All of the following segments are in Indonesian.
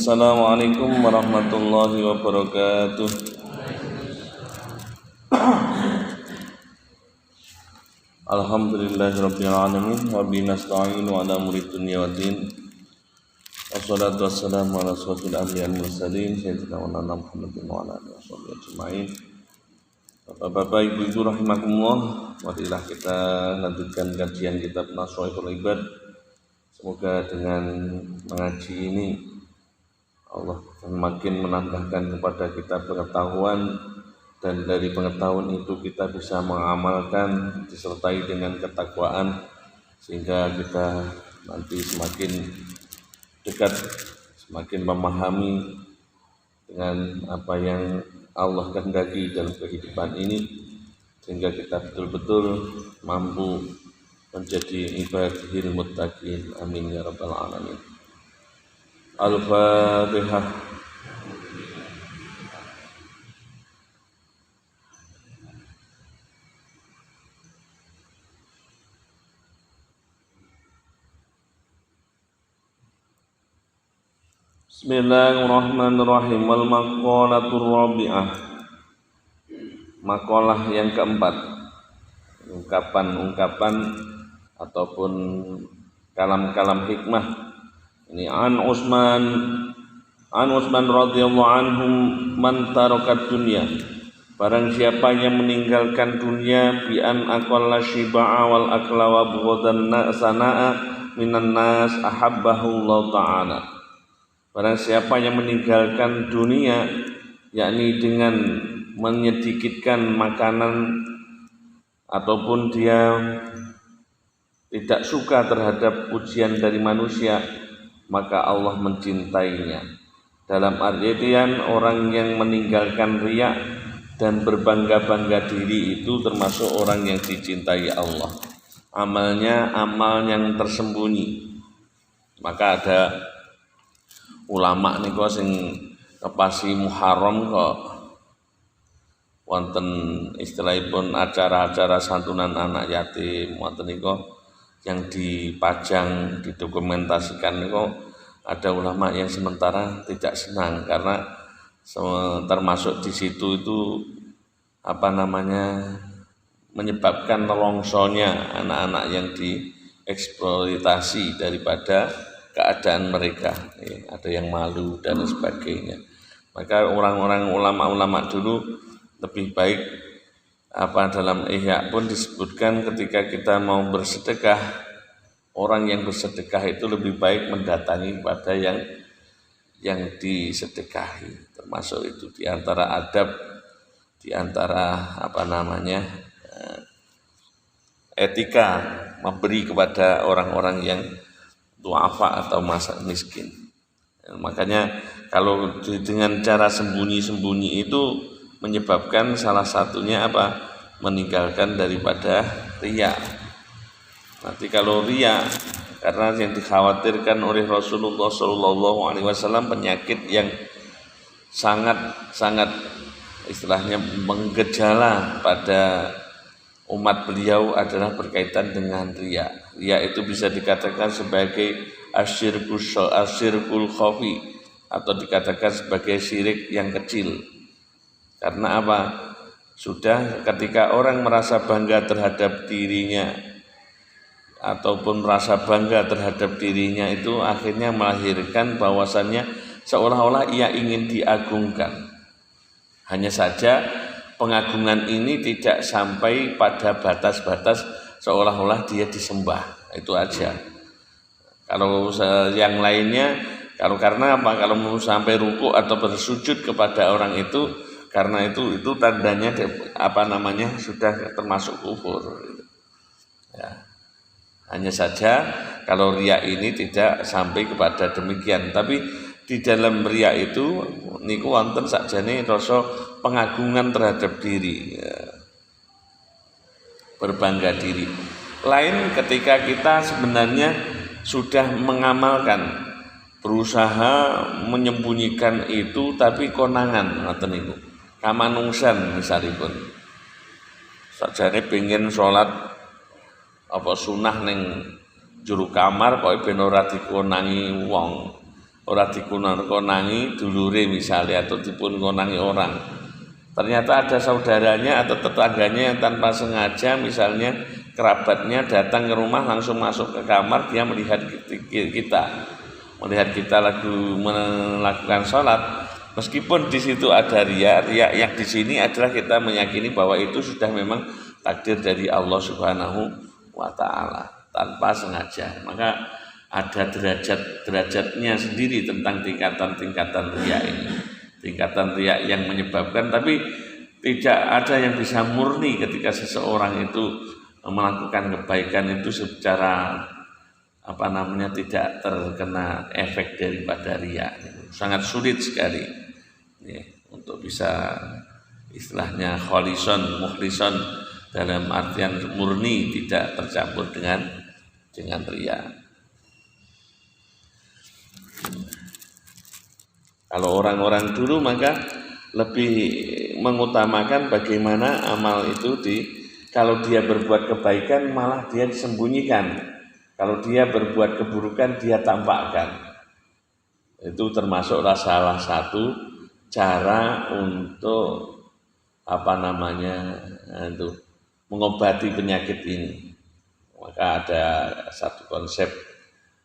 Assalamualaikum warahmatullahi wabarakatuh. Alhamdulillahirabbil alamin wa bihi nasta'inu ala umuri dunya waddin. Wassalatu wassalamu ala asyrofil anbiya'i wal mursalin sayyidina wa nabiyina Muhammadin wa ala alihi washabihi ajmain. Bapak-bapak, ibu-ibu rahimakumullah, marilah kita lanjutkan kajian kitab Nashratul Ibad. Semoga dengan mengaji ini Allah semakin menambahkan kepada kita pengetahuan, dan dari pengetahuan itu kita bisa mengamalkan disertai dengan ketakwaan, sehingga kita nanti semakin dekat, semakin memahami dengan apa yang Allah kehendaki dalam kehidupan ini, sehingga kita betul-betul mampu menjadi ibadil muttaqin. Amin ya rabbal alamin. Al-Fatihah. Bismillahirrahmanirrahim. Wal maqalatur rabi'ah. Makalah yang keempat, ungkapan-ungkapan ataupun kalam-kalam hikmah. Ini an Utsman radhiyallahu anhu man tarakat dunya. Barang siapa yang meninggalkan dunia bi an aqalla shiba'a wal akla wa bughadan sana'a minan nas ahabbahu Allah taala. Barang siapa yang meninggalkan dunia, yakni dengan menyedikitkan makanan ataupun dia tidak suka terhadap pujian dari manusia, maka Allah mencintainya. Dalam artian orang yang meninggalkan riya dan berbangga-bangga diri itu termasuk orang yang dicintai Allah. Amalnya amal yang tersembunyi. Maka ada ulama niku sing ngepasi Muharram kok wonten istilahipun acara-acara santunan anak yatim, wonten niku yang dipajang, didokumentasikan niku, ada ulama yang sementara tidak senang karena termasuk di situ itu menyebabkan nelongsonya anak-anak yang dieksploitasi daripada keadaan mereka, ada yang malu dan sebagainya. Maka orang-orang ulama-ulama dulu lebih baik dalam Ihya pun disebutkan ketika kita mau bersedekah, orang yang bersedekah itu lebih baik mendatangi pada yang disedekahi. Termasuk itu diantara adab, diantara etika memberi kepada orang-orang yang du'afa atau masa miskin. Makanya kalau dengan cara sembunyi-sembunyi itu menyebabkan salah satunya meninggalkan daripada riya. Nanti kalau riya, karena yang dikhawatirkan oleh Rasulullah SAW penyakit yang sangat istilahnya menggejala pada umat beliau adalah berkaitan dengan riya. Riya itu bisa dikatakan sebagai asyirkul khafi, atau dikatakan sebagai syirik yang kecil. Karena sudah ketika orang merasa bangga terhadap dirinya ataupun merasa bangga terhadap dirinya, itu akhirnya melahirkan bahwasannya seolah-olah ia ingin diagungkan. Hanya saja pengagungan ini tidak sampai pada batas-batas seolah-olah dia disembah, itu aja. Kalau yang lainnya, karena mau sampai ruku atau bersujud kepada orang itu, karena itu tandanya sudah termasuk kufur. Ya. Hanya saja kalau riya ini tidak sampai kepada demikian, tapi di dalam riya itu niku wonten sakjane rasa pengagungan terhadap diri, berbangga diri. Lain ketika kita sebenarnya sudah mengamalkan, berusaha menyembunyikan itu, tapi konangan ngoten niku. Kamanungsan misalipun sakjane pengen sholat sunah ning juru kamar kok ben ora dikonangi wong. ora dikonangi dulure misalnya atau dipun konangi orang. Ternyata ada saudaranya atau tetangganya yang tanpa sengaja misalnya kerabatnya datang ke rumah langsung masuk ke kamar, dia melihat kita lagi melakukan sholat, meskipun di situ ada riya yang di sini adalah kita meyakini bahwa itu sudah memang takdir dari Allah Subhanahu wa Ta'ala tanpa sengaja. Maka ada derajatnya sendiri tentang tingkatan riya ini. Tingkatan riya yang menyebabkan, tapi tidak ada yang bisa murni ketika seseorang itu melakukan kebaikan itu secara tidak terkena efek daripada riya. Sangat sulit sekali ya, untuk bisa istilahnya kholison, mukhlison, dalam artian murni, tidak tercampur dengan riya. Kalau orang-orang dulu maka lebih mengutamakan bagaimana amal itu kalau dia berbuat kebaikan malah dia disembunyikan, kalau dia berbuat keburukan dia tampakkan. Itu termasuk salah satu cara untuk mengobati penyakit ini. Maka ada satu konsep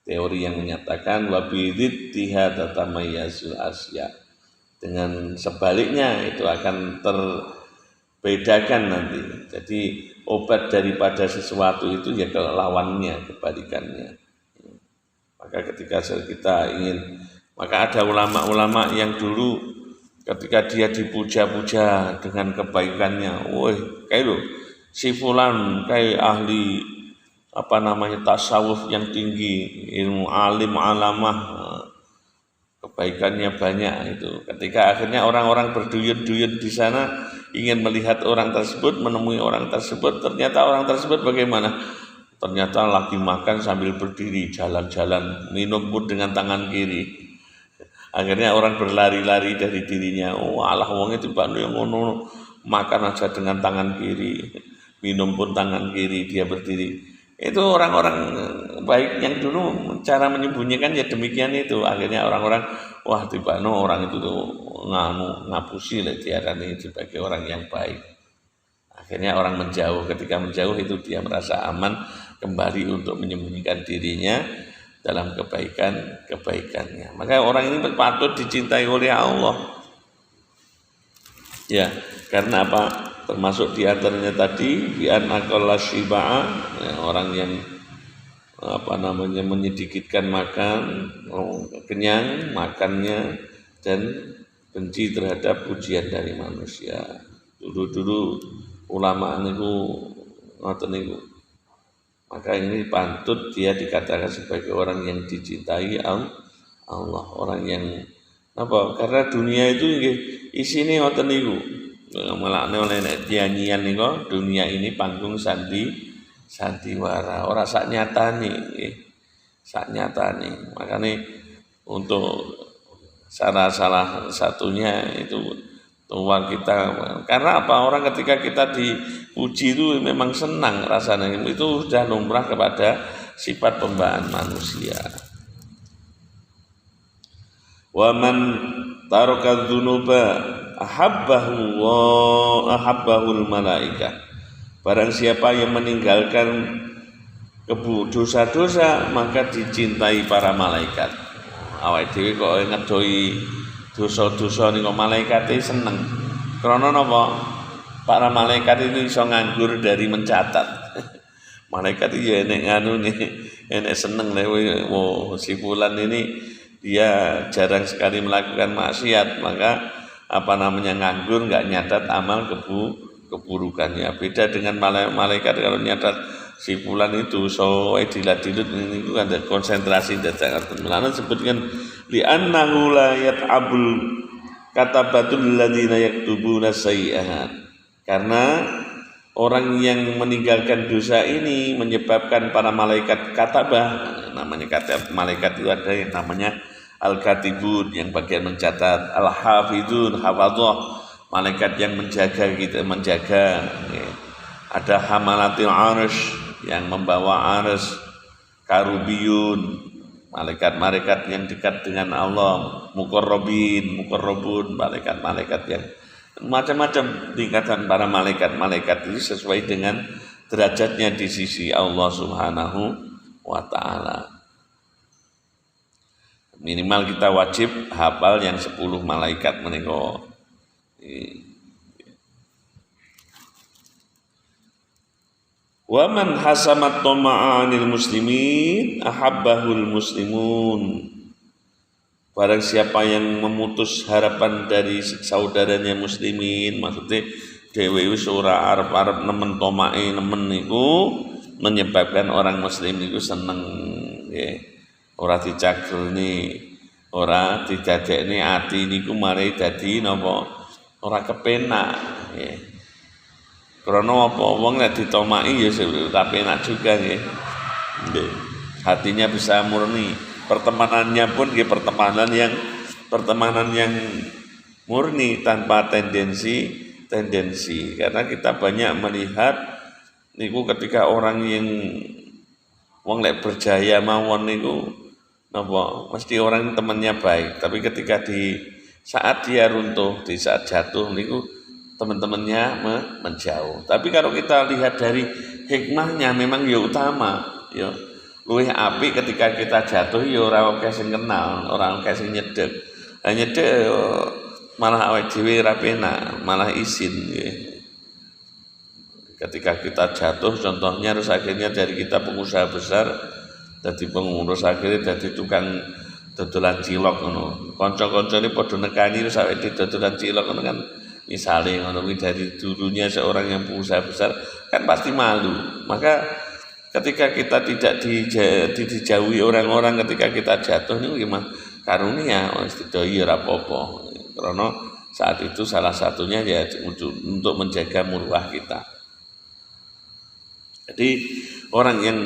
teori yang menyatakan wabididdiha tatamayyazul asya. Dengan sebaliknya itu akan terbedakan nanti. Jadi obat daripada sesuatu itu ya lawannya, kebalikannya. Maka ketika kita ingin, maka ada ulama-ulama yang dulu ketika dia dipuja-puja dengan kebaikannya, woi kayak lo si fulan kayak ahli tasawuf yang tinggi, ilmu alim alamah, kebaikannya banyak itu. Ketika akhirnya orang-orang berduyun-duyun di sana ingin melihat orang tersebut, menemui orang tersebut, ternyata orang tersebut bagaimana? Ternyata lagi makan sambil berdiri, jalan-jalan, minum pun dengan tangan kiri. Akhirnya orang berlari-lari dari dirinya. Oh alah wong itu Pak yang ngono, makan aja dengan tangan kiri, minum pun tangan kiri, dia berdiri. Itu orang-orang baik yang dulu cara menyembunyikan ya demikian itu. Akhirnya orang-orang wah tibano orang itu tuh ngapusi lah diarani sebagai orang yang baik. Akhirnya orang menjauh. Ketika menjauh itu dia merasa aman kembali untuk menyembunyikan dirinya dalam kebaikannya. Maka orang ini patut dicintai oleh Allah. Ya, karena apa? Termasuk diantaranya tadi bi'an aqalla shiba'a, ya, orang yang menyedikitkan makan, kenyang makannya, dan benci terhadap pujian dari manusia. Dulu ulama niku ngoten niku. Maka ini pantut dia dikatakan sebagai orang yang dicintai Allah, orang yang karena dunia itu isine ngoten niku. Melakne oleh nyanyian niku, dunia ini panggung sandiwara, ora sak nyatane nggih. Sak nyatane. Makanya untuk salah satunya itu tua kita, karena apa? Orang ketika kita dipuji itu memang senang rasanya, itu sudah lumrah kepada sifat pembawaan manusia. Wa man taraka dzunuba ahabbahul malaikah. Barang siapa yang meninggalkan dosa-dosa maka dicintai para malaikat. Awake dhewe kok ngedoi dosa-dosa niku malaikat seneng. Krana napa? Para malaikat itu iso nganggur dari mencatat. Malaikat ya enek enek seneng si fulan ini dia jarang sekali melakukan maksiat, maka nganggur, nggak nyatat amal keburukannya. Beda dengan malaikat, kalau nyatat si fulan itu dilat-dilut ini kan ada konsentrasi datang. Mulane sebutkan li'annahu la yat'abul katabatul ladzina yaktubuna sayyi'at. Karena orang yang meninggalkan dosa ini menyebabkan para malaikat katabah, namanya malaikat itu ada yang namanya al-katibun yang bagian mencatat, al-hafidun, hafadzah, malaikat yang menjaga ya. Ada hamalatil arsh yang membawa arsh, karubiyun, malaikat-malaikat yang dekat dengan Allah, muqarrabun, malaikat-malaikat yang macam-macam tingkatan para malaikat-malaikat itu sesuai dengan derajatnya di sisi Allah Subhanahu wa taala. Minimal kita wajib hafal yang 10 malaikat menika. Wa man hasamat tama'anil muslimin ahabbahul muslimun. Barang siapa yang memutus harapan dari saudaranya muslimin, maksudnya dhewe wis ora arep-arep nemen tomake nemen niku menyebabkan orang muslim niku seneng nggih. Ora dicagelni, ora didadekne ati niku mari dadi napa ora kepenak nggih. Karena apa wong nek ditomaki ya ora penak juga nggih. Nggih. Hatinya bisa murni. Pertemanannya pun nggih pertemanan yang murni tanpa tendensi karena kita banyak melihat niku ketika orang yang wong lek berjaya mawon niku napa mesti orang temannya baik, tapi ketika di saat dia runtuh, di saat jatuh niku teman-temannya menjauh. Tapi kalau kita lihat dari hikmahnya memang ya utama ya luwih apik ketika kita jatuh ya ora akeh sing kenal, ora akeh sing nyedek. Lah nyedek malah awake dhewe ora penak, malah isin nggih. Ketika kita jatuh contohnya terus akhirnya dari kita pengusaha besar dadi pengurus akhirnya dadi tukang dodolan cilok ngono. Kanca-kancane padha nekani terus awake dodolan cilok ngono kan misalnya ngono dari dulunya seorang yang pengusaha besar kan pasti malu. Maka ketika kita tidak dijauhi orang-orang ketika kita jatuh niku gimana? Karunia wis didoi ora apa-apa. Karena saat itu salah satunya ya untuk menjaga muruah kita. Jadi orang yang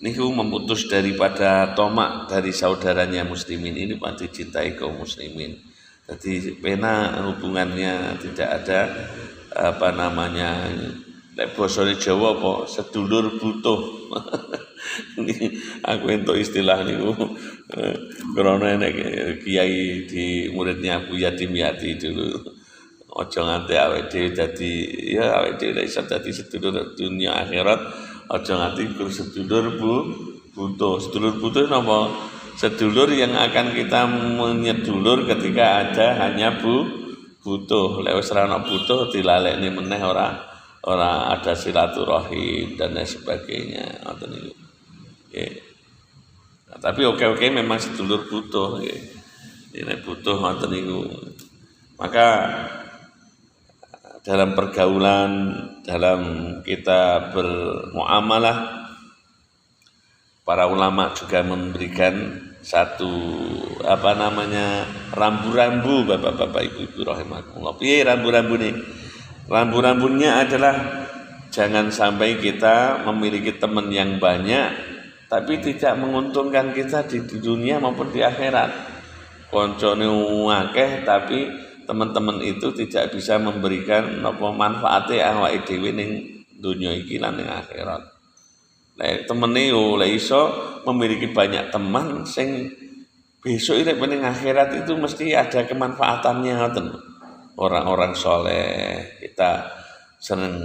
niku memutus daripada tomak dari saudaranya muslimin ini pasti cintai kaum muslimin. Jadi pena hubungannya tidak ada apa namanya lek basa Jawa apa sedulur butuh. Aku entuk istilah niku karena nek kiai di muridnya Abu Yatim Yati dulu. Aja nganti awake dhewe dadi ya awake dhewe iso dadi sedulur dunia akhirat, aja nganti sedulur butuh. Sedulur butuh napa? Sedulur yang akan kita menyedulur ketika ada hanya butuh. Lek wis ora ana butuh dilalekne meneh ora ada silaturahim dan lain sebagainya. Ngoten niku. Nggih. Nah, tapi oke memang sedulur butuh nggih. Nek butuh ngoten niku. Maka dalam pergaulan, dalam kita bermuamalah, para ulama juga memberikan satu rambu-rambu bapak-bapak ibu-ibu rahimakumullah. Piye rambu-rambu nih? Rambu-rambunya adalah jangan sampai kita memiliki teman yang banyak tapi tidak menguntungkan kita di dunia maupun di akhirat. Koncone akeh tapi teman-teman itu tidak bisa memberikan manfaatnya awake dhewe ning dunia iki lan ning akhirat. Lek temene yo lek iso memiliki banyak teman sing besok nek ning akhirat itu mesti ada kemanfaatannya ngoten. Orang-orang soleh kita seneng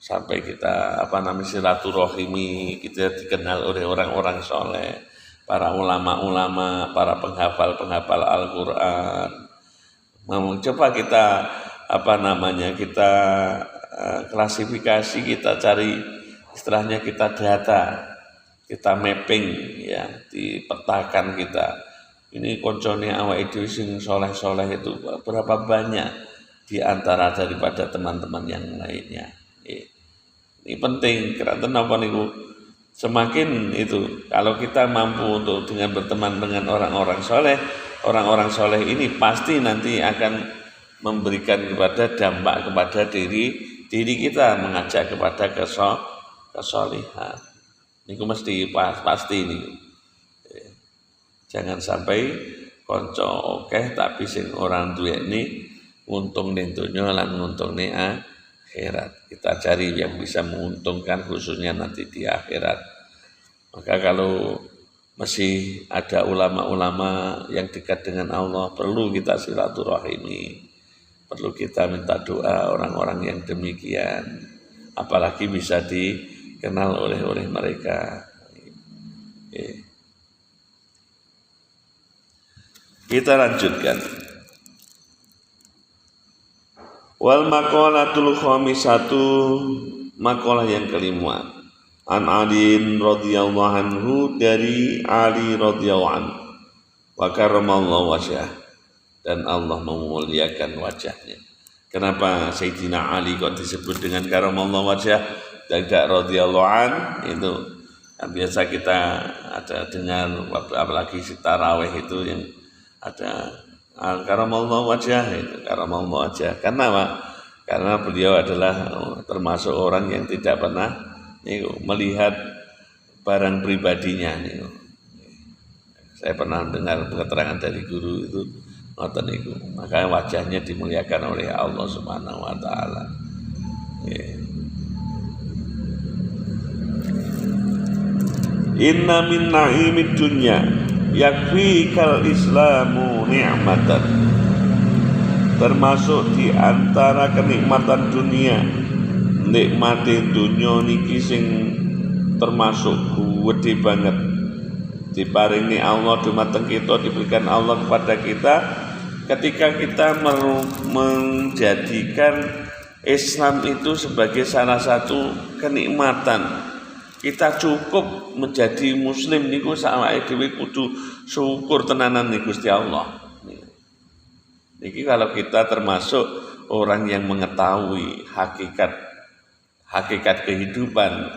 sampai kita silaturahimi, kita dikenal oleh orang-orang soleh, para ulama-ulama, para penghafal Al-Qur'an. Coba kita kita klasifikasi, kita cari istilahnya, kita data, kita mapping ya, dipetakan kita. Ini koncone awake dhewe sing soleh-soleh itu berapa banyak di antara daripada teman-teman yang lainnya. Ini penting karena apa niku? Semakin itu kalau kita mampu untuk dengan berteman dengan orang-orang soleh ini pasti nanti akan memberikan kepada dampak kepada diri kita, mengajak kepada kesolehan. Niku mesti pasti ini. Jangan sampai konco oke tapi sing orang duweni untung ning donya lan untung ning akhirat. Kita cari yang bisa menguntungkan khususnya nanti di akhirat. Maka kalau masih ada ulama-ulama yang dekat dengan Allah, perlu kita silaturahimi, perlu kita minta doa orang-orang yang demikian, apalagi bisa dikenal oleh mereka. Kita lanjutkan. Wal maqalatul khamisatu, maqalah yang kelima. An Ali radhiyallahu anhu, dari Ali radhiyallahu anhu, wa karramallahu wajhah, dan Allah memuliakan wajahnya. Kenapa Sayyidina Ali kok disebut dengan karramallahu wajhah dan tidak radhiyallahu an? Itu biasa kita ada dengar, apalagi si tarawih itu yang ada karramallahu wajhah, itu karramallahu wajhah. Karena apa? Karena beliau adalah termasuk orang yang tidak pernah melihat barang pribadinya. Saya pernah dengar keterangan dari guru itu, makanya wajahnya dimuliakan oleh Allah Subhanahu wa taala. Inna min na'imid dunya yakfikal islamu ni'matan. Termasuk di antara kenikmatan dunia, nikmati dunia niki sing termasuk gede banget, diparingi Allah dumateng kita, diberikan Allah kepada kita ketika kita menjadikan Islam itu sebagai salah satu kenikmatan. Kita cukup menjadi muslim niku awake dhewe kudu syukur tenanan nih Gusti Allah. Niki kalau kita termasuk orang yang mengetahui hakikat kehidupan,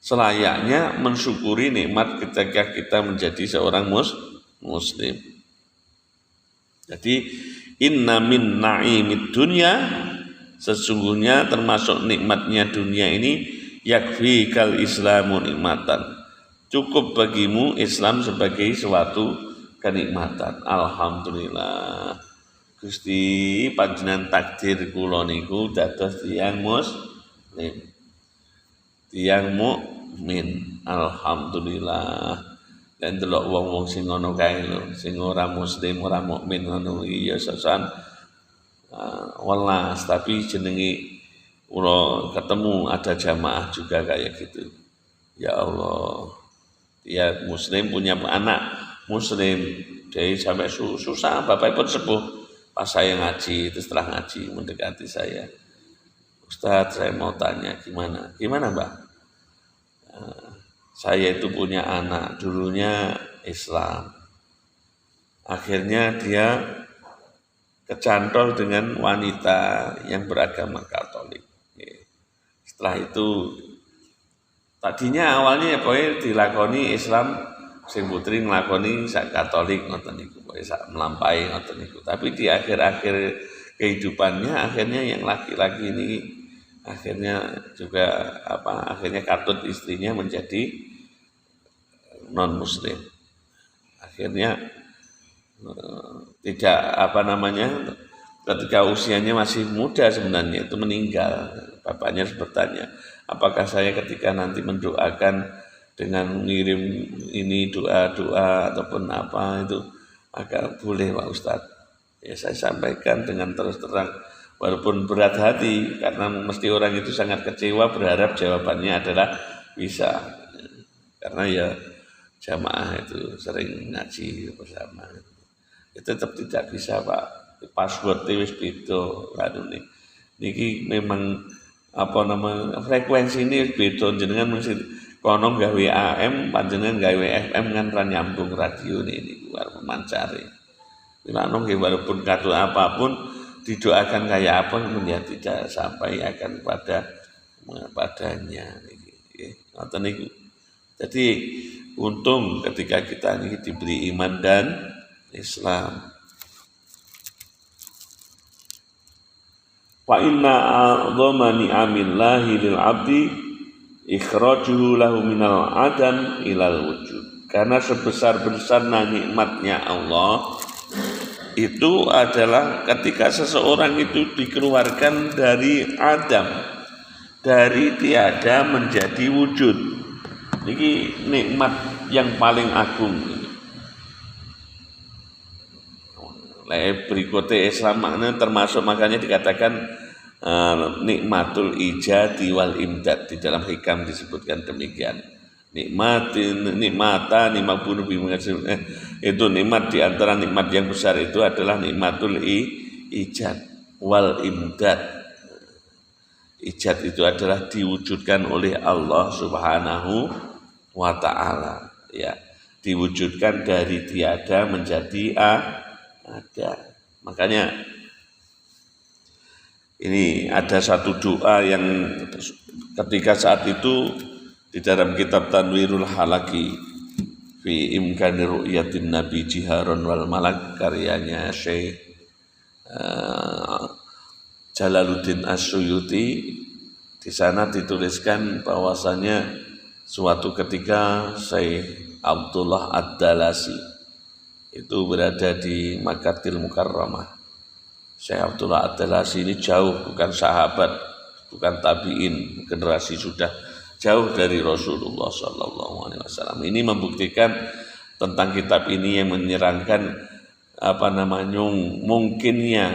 selayaknya mensyukuri nikmat ketika kita menjadi seorang muslim. Jadi inna min na'imid dunya, sesungguhnya termasuk nikmatnya dunia ini, yakfikal islamu nikmatan, cukup bagimu Islam sebagai suatu kenikmatan. Alhamdulillah Gusti panjenengan takdir kula niku dados tiyang muslim, tiyang mukmin. Alhamdulillah. Dan delok wong-wong sing ngono kae lho, sing ora muslim, ora mukmin ngono iya sesan welas, tapi jenenge kula ketemu ada jamaah juga kayak gitu. Ya Allah, dia muslim punya anak muslim, dari sampai susah, bapak pun sepuh. Pas saya ngaji, itu setelah ngaji mendekati saya, Ustadz saya mau tanya gimana Mbak? Saya itu punya anak, dulunya Islam, akhirnya dia kecantol dengan wanita yang beragama Katolik. Setelah itu tadinya awalnya pokoknya dilakoni Islam, sing putri nglakoni sak Katolik ngoten niku, sak melampahi ngoten niku. Tapi di akhir-akhir kehidupannya akhirnya yang laki-laki ini akhirnya juga akhirnya katut istrinya menjadi non muslim. Akhirnya tidak ketika usianya masih muda sebenarnya itu meninggal. Bapaknya harus bertanya, apakah saya ketika nanti mendoakan dengan mengirim ini doa-doa ataupun apa itu agak boleh Pak Ustadz? Ya saya sampaikan dengan terus terang, walaupun berat hati karena mesti orang itu sangat kecewa, berharap jawabannya adalah bisa, karena ya jamaah itu sering ngaji bersama, itu tetap tidak bisa Pak. Password wis beda kan niki memang frekuensi ini beda, jenengan mesti kono gawe AM, panjenengan gawe FM kan ra nyambung radio ini luar memancari. Kono nggih walaupun kado apapun didoakan kayak apa ya tidak sampai akan padanya niki. Ngoten niku. Jadi untung ketika kita ini diberi iman dan Islam. Fa inna a'dhama ni'amillahi lil 'abdi ikhrajuhu lahu minal adam ilal wujud. Karena sebesar-besarnya nikmatnya Allah itu adalah ketika seseorang itu dikeluarkan dari adam, dari tiada menjadi wujud. Niki nikmat yang paling agung. Berikutnya Islam maknanya termasuk, makanya dikatakan nikmatul ijadi wal imdad, di dalam hikam disebutkan demikian. Nikmata nikmat bunuh itu nikmat, di antara nikmat yang besar itu adalah nikmatul ijad wal imdad. Ijad itu adalah diwujudkan oleh Allah Subhanahu wa ta'ala, ya, diwujudkan dari tiada menjadi ada. Makanya ini ada satu doa yang ketika saat itu di dalam kitab Tanwirul Halaki fi imkani ru'yatin nabi jiharon wal malak, karyanya Syekh Jalaluddin As-Suyuti, di sana dituliskan bahwasanya suatu ketika Syekh Abdullah Ad-Dalasi itu berada di Makkatil Mukarramah. Syekh Abdullah Ad-Dalasi ini jauh, bukan sahabat, bukan tabi'in, generasi sudah jauh dari Rasulullah SAW. Ini membuktikan tentang kitab ini yang menyerangkan mungkinnya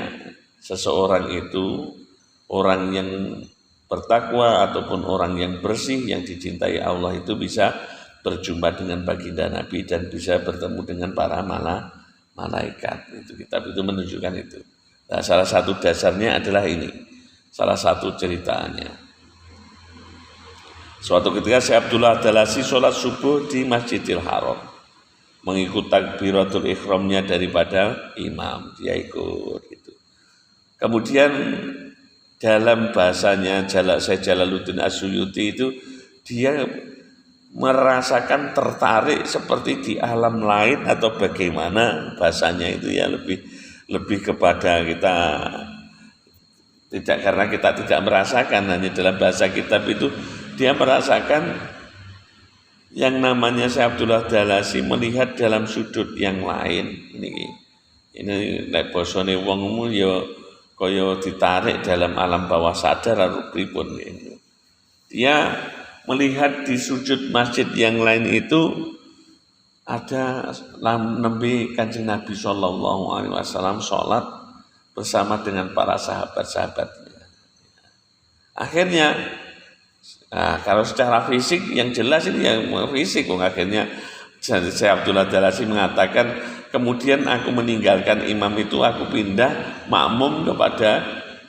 seseorang itu, orang yang bertakwa ataupun orang yang bersih, yang dicintai Allah itu bisa berjumpa dengan baginda Nabi dan bisa bertemu dengan para malaikat. Itu kitab itu menunjukkan itu. Nah, salah satu dasarnya adalah ini, salah satu ceritanya. Suatu ketika Syekh Abdullah Ad-Dalasi sholat subuh di Masjidil Haram, mengikut takbiratul ihramnya daripada imam, dia ikut gitu. Kemudian dalam bahasanya Syekh Jalaluddin As-Suyuti itu, dia merasakan tertarik seperti di alam lain, atau bagaimana bahasanya itu, ya lebih kepada kita tidak, karena kita tidak merasakan, hanya dalam bahasa kitab itu dia merasakan yang namanya Syekh Abdullah Dalasi melihat dalam sudut yang lain. Ini nek bosone wongmu ya kaya ditarik dalam alam bawah sadar atau pripun. Dia melihat di sujud masjid yang lain itu ada Nabi Kanjeng Nabi Shallallahu Alaihi Wasallam sholat bersama dengan para sahabat-sahabatnya. Akhirnya, kalau secara fisik yang jelas ini yang fisik, akhirnya Syekh Abdullah Dalasi mengatakan, kemudian aku meninggalkan imam itu, aku pindah makmum kepada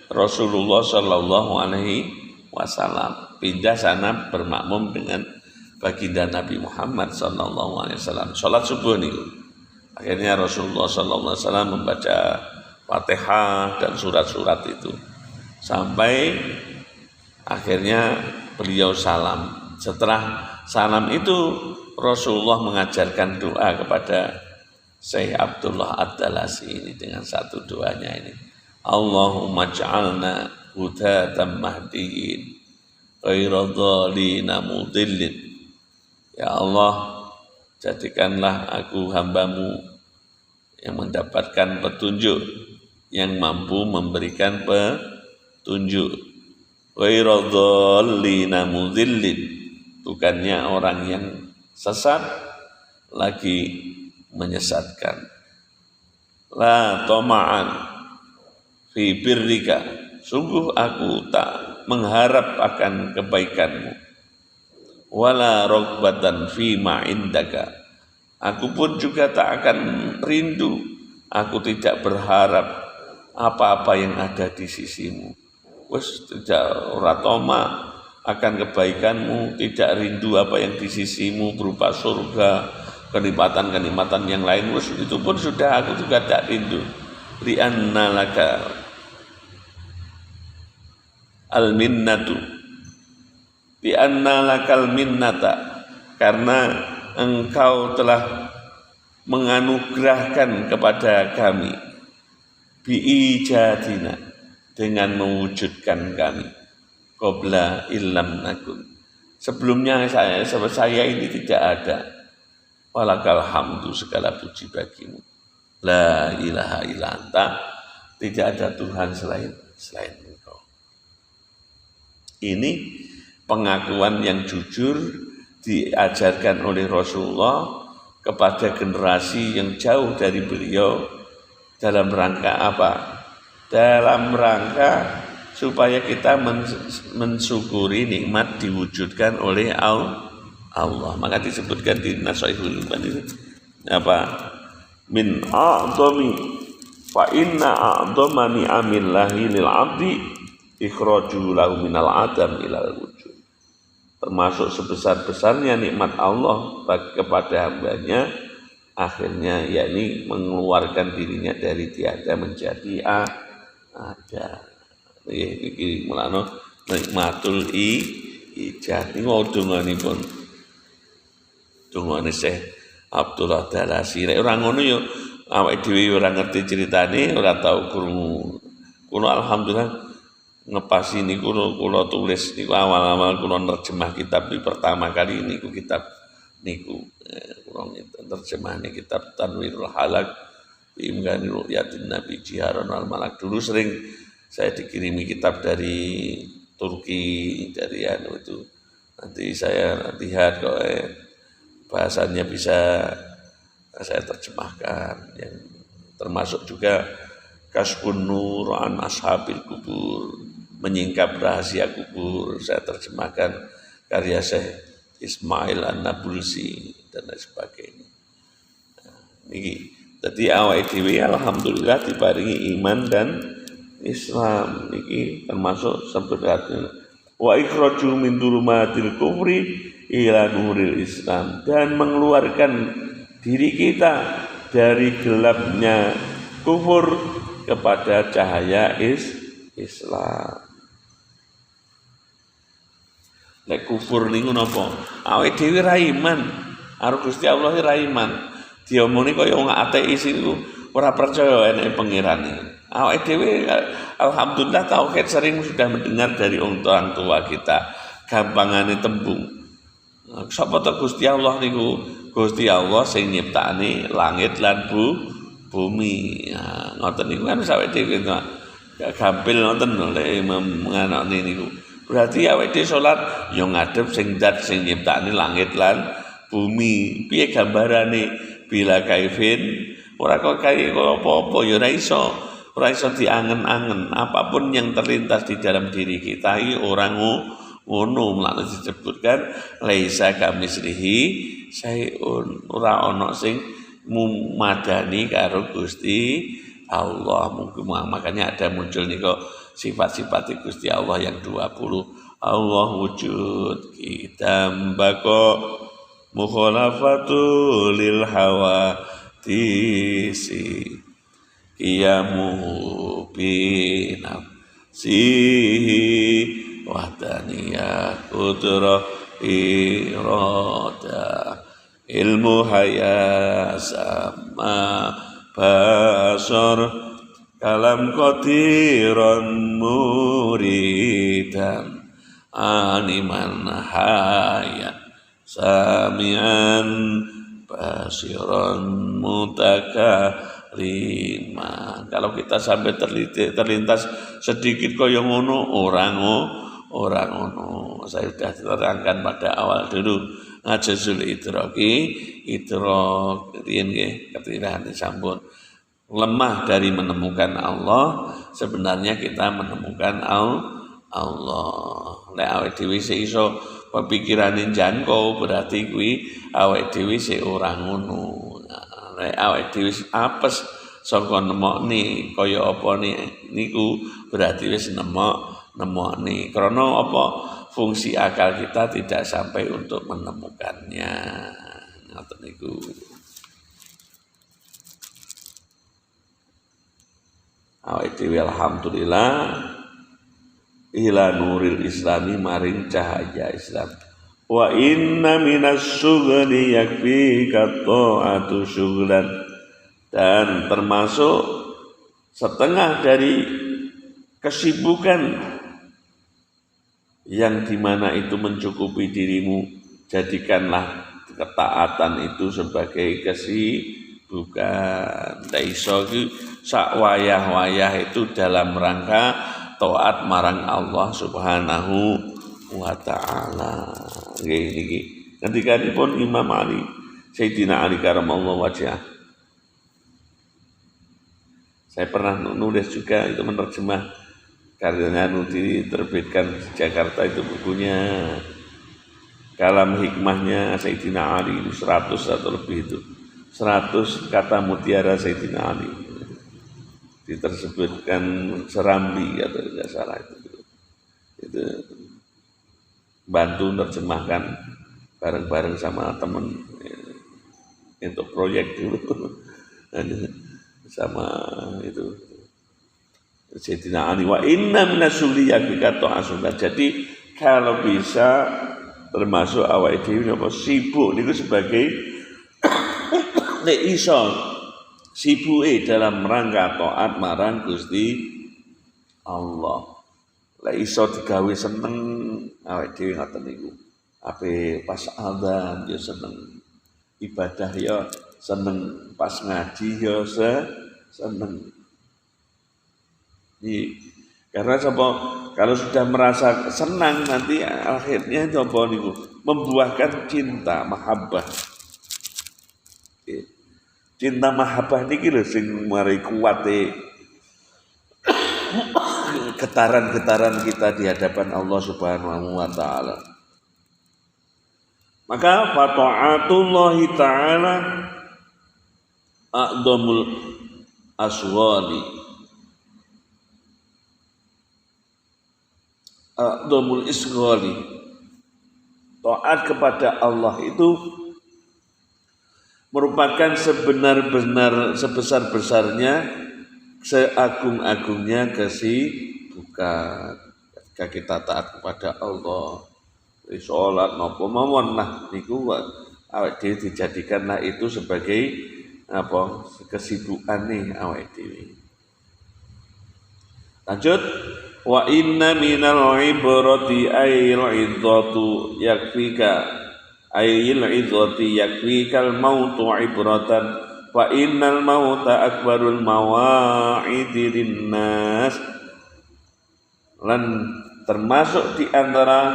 Rasulullah Shallallahu Alaihi Wasallam. Pindah sana bermakmum dengan baginda Nabi Muhammad Sallallahu Alaihi Wasallam. Sholat subuh nih. Akhirnya Rasulullah Sallallahu Alaihi Wasallam membaca Fatihah dan surat-surat itu sampai akhirnya beliau salam. Setelah salam itu Rasulullah mengajarkan doa kepada Syekh Abdullah Ad-Dalasi ini dengan satu doanya ini. Allahumma ja'alna hudatan mahdiyin ghairu dhalina mudillin. Ya Allah, jadikanlah aku hambamu yang mendapatkan petunjuk, yang mampu memberikan petunjuk. Ghairu dhalina mudillin, bukannya orang yang sesat lagi menyesatkan. La toma'an fi birrika, sungguh aku tak mengharap akan kebaikanmu. Wala rogbatan fi ma indaka, aku pun juga tak akan rindu, aku tidak berharap apa-apa yang ada di sisimu. Wes tidak ratoma akan kebaikanmu, tidak rindu apa yang di sisimu berupa surga, kenikmatan-kenikmatan yang lain. Wes itu pun sudah aku juga tak rindu. Li'anna laka al-minnatu, li'anna lakal minnata, karena engkau telah menganugerahkan kepada kami, bi'ijadina, dengan mewujudkan kami, qabla illam nakun, sebelumnya saya ini tidak ada. Walakal hamdu, segala puji bagimu. La ilaha illa anta, tidak ada Tuhan selain engkau. Ini pengakuan yang jujur diajarkan oleh Rasulullah kepada generasi yang jauh dari beliau dalam rangka apa? Dalam rangka supaya kita mensyukuri nikmat diwujudkan oleh Allah. Maka disebutkan di Nasaihul Bani apa? Min a'dhami fa inna a'dhama ni'amillahi lil 'abdi ikhraju lahu minal adam ilal wujud. Termasuk sebesar-besarnya nikmat Allah kepada hambanya, akhirnya yakni mengeluarkan dirinya dari tiada menjadi ada. Iki mulane nikmatul ijad niku donganipun. Dongane Syekh Abdullah Dalasi. Nek ora ngono ya awake dhewe ora ngerti ceritane, ora tau krungu. Kula alhamdulillah ngepasi niku kula tulis niku awal-awal kula nerjemah kitab di pertama kali niku kitab niku kula nerjemahane kitab Tanwirul Halak bi imgani ru'yatin nabi jiharan wal malak. Dulu sering saya dikirimi kitab dari Turki, dari itu. Nanti saya lihat kok bahasanya bisa saya terjemahkan, yang termasuk juga Kasbun Nur an Ashabil Kubur, menyingkap rahasia kubur, saya terjemahkan karya Syekh Ismail An-Nabulsi dan lain sebagainya. Niki dadi awake dhewe alhamdulillah diparingi iman dan Islam niki termasuk sebenarnya wa ikhraju min dulumatil kufri ila nuril Islam, dan mengeluarkan diri kita dari gelapnya kufur kepada cahaya Islam. Nek kufur niku napa? Awake dhewe ra iman, karo Gusti Allah ra iman. Diomongni kaya wong ateis iku ora percaya enake pangeran iki. Awake dhewe alhamdulillah tauhid sering sudah mendengar dari orang tua kita. Gampangane tembung. Sapa to Gusti Allah niku? Gusti Allah sing nyiptakne langit lan bumi. Nah, ngoten niku kan awake dhewe gampil ngoten lek menganakne niku. Berarti awake dhewe salat ya ngadep sing zat sing nyiptakne langit lan bumi. Piye gambarane? Bila kaifin ora kok kaya apa-apa ya ora iso diangen-angen. Apapun yang terlintas di dalam diri kita iki ora ngono, mulane disebutkan laisa kamislihi sayun, ora ana sing mumadani karo Gusti Allah. Makanya ada muncul nih kok sifat-sifat Gusti Allah yang 20. Allah wujud kita bako mukhalafatu lil hawa tisi qiyamu binam sihi wahdaniyah kudrah irada ilmu haya sama basar kalam qadiran muridan animan haya samian basiran mutakaliman. Kalau kita sampai terlintas sedikit kaya ngono, orang ngono. Saya sudah terangkan pada awal dulu ngajazul idrak riyen nggih ketirahan sampun lemah dari menemukan Allah. Sebenarnya kita menemukan Allah. Nek awake dhewe iso pepikirane jangkau, berarti kuwi awake dhewe sik ora ngono. Nek awake dhewe apes saka nemokne kaya apa niku berarti wis nemokne. Karena apa? Fungsi akal kita tidak sampai untuk menemukannya. Ngoten niku. Awake dhewe alhamdulillah ila nuril islami maring cahaya Islam. Wa inna minas syughli yakfika ta'atu syughlan, dan termasuk setengah dari kesibukan yang dimana itu mencukupi dirimu, jadikanlah ketaatan itu sebagai kesibukan. Ndak iso iki sak wayah-wayah itu dalam rangka taat marang Allah Subhanahu wa taala. Nggih niki Ngendikanipun Imam Ali Sayyidina Ali karamallahu wajhah. Saya pernah nulis juga itu menerjemah karyanya diterbitkan di Jakarta itu bukunya Kalam Hikmahnya Sayyidina Ali 100 atau lebih itu 100 kata mutiara Sayyidina Ali ditersebutkan Serambi atau tidak salah itu bantu menerjemahkan bareng-bareng sama teman untuk proyek dulu sama itu Sayyidina Ali wa inna minasuliyati kata asunat. Jadi kalau bisa termasuk awake dhewe napa sibuk niku sebagai nek iso sibuke dalam rangka taat marang Gusti Allah. Lek iso digawe seneng awake dhewe ngoten niku. Ape pas adzan ya seneng, ibadah ya seneng, pas ngaji ya seneng. Karena kalau sudah merasa senang nanti akhirnya coba niku membuahkan cinta mahabbah. Cinta mahabbah niki lho sing mari kuwate getaran-getaran kita di hadapan Allah Subhanahu wa taala. Maka fata'atullahi ta'ala a'dhamul aswali a'dhamul isghali. Taat kepada Allah itu merupakan sebesar-besarnya, seagung-agungnya kesibukan. Ketika kita taat kepada Allah, sholat napa mawon lah niku awake dhewe dijadikanlah itu sebagai apa kesibukan nih awake dhewe. Lanjut, wa inna minal ibrati ayil idzatu yakfika ayil idzati yakfikal mautu ibratan wa innal mauta akbarul mawa'idi linnas. Dan termasuk di antara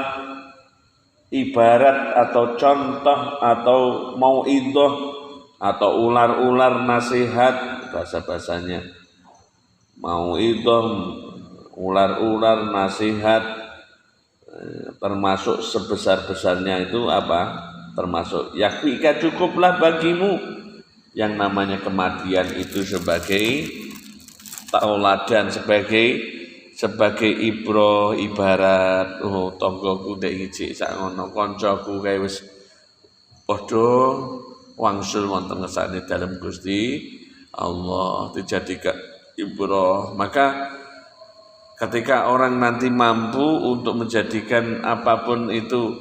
ibarat atau contoh atau mauidhah atau ular-ular nasihat, bahasa-bahasanya mauidhah ular-ular nasihat, termasuk sebesar-besarnya itu apa? Termasuk yakfika cukuplah bagimu yang namanya kematian itu sebagai tauladan, sebagai ibro, ibarat tanggaku ndek iki sak ngono kancaku kae wis padha wangsul wonten ngersane dalem Gusti Allah dijadikan ibro. Maka ketika orang nanti mampu untuk menjadikan apapun itu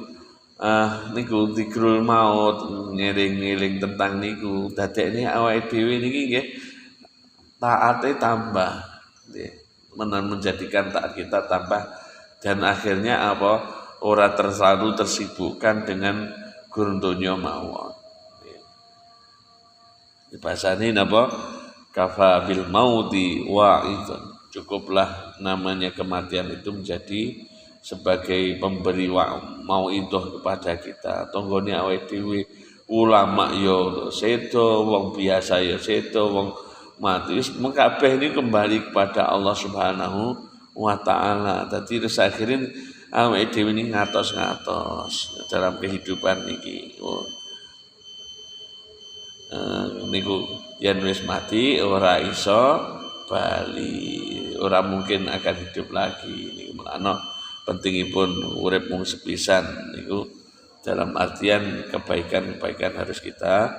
niku dzikrul maut, ngeling-eling tentang niku, dadekne awake dhewe niki nggih taate tambah nggih. Menjadikan taat kita tambah dan akhirnya apa ora terlalu tersibukkan dengan gur donya mawon. Dibasani napa kafa bil mauti wa'idun. Cukuplah namanya kematian itu menjadi sebagai pemberi mauidhah kepada kita. Tonggone awake dhewe ulama ya sedo, wong biasa ya sedo, wong mati mengkabeh ini kembali kepada Allah Subhanahu wa taala. Dadi terus akhirin awake dhewe ini ngatos-ngatos dalam kehidupan niki. Niku yen wis mati ora iso bali, ora mungkin akan hidup lagi. Niku mulane pentingipun urip mung sepisan niku dalam artian kebaikan-kebaikan harus kita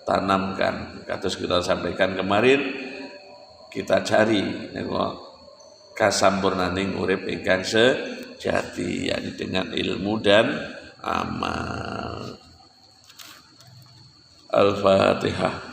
tanamkan. Kados kita sampaikan kemarin, kita cari kasampurnaning urip ingkang sejati, yakni dengan ilmu dan amal. Al-Fatihah.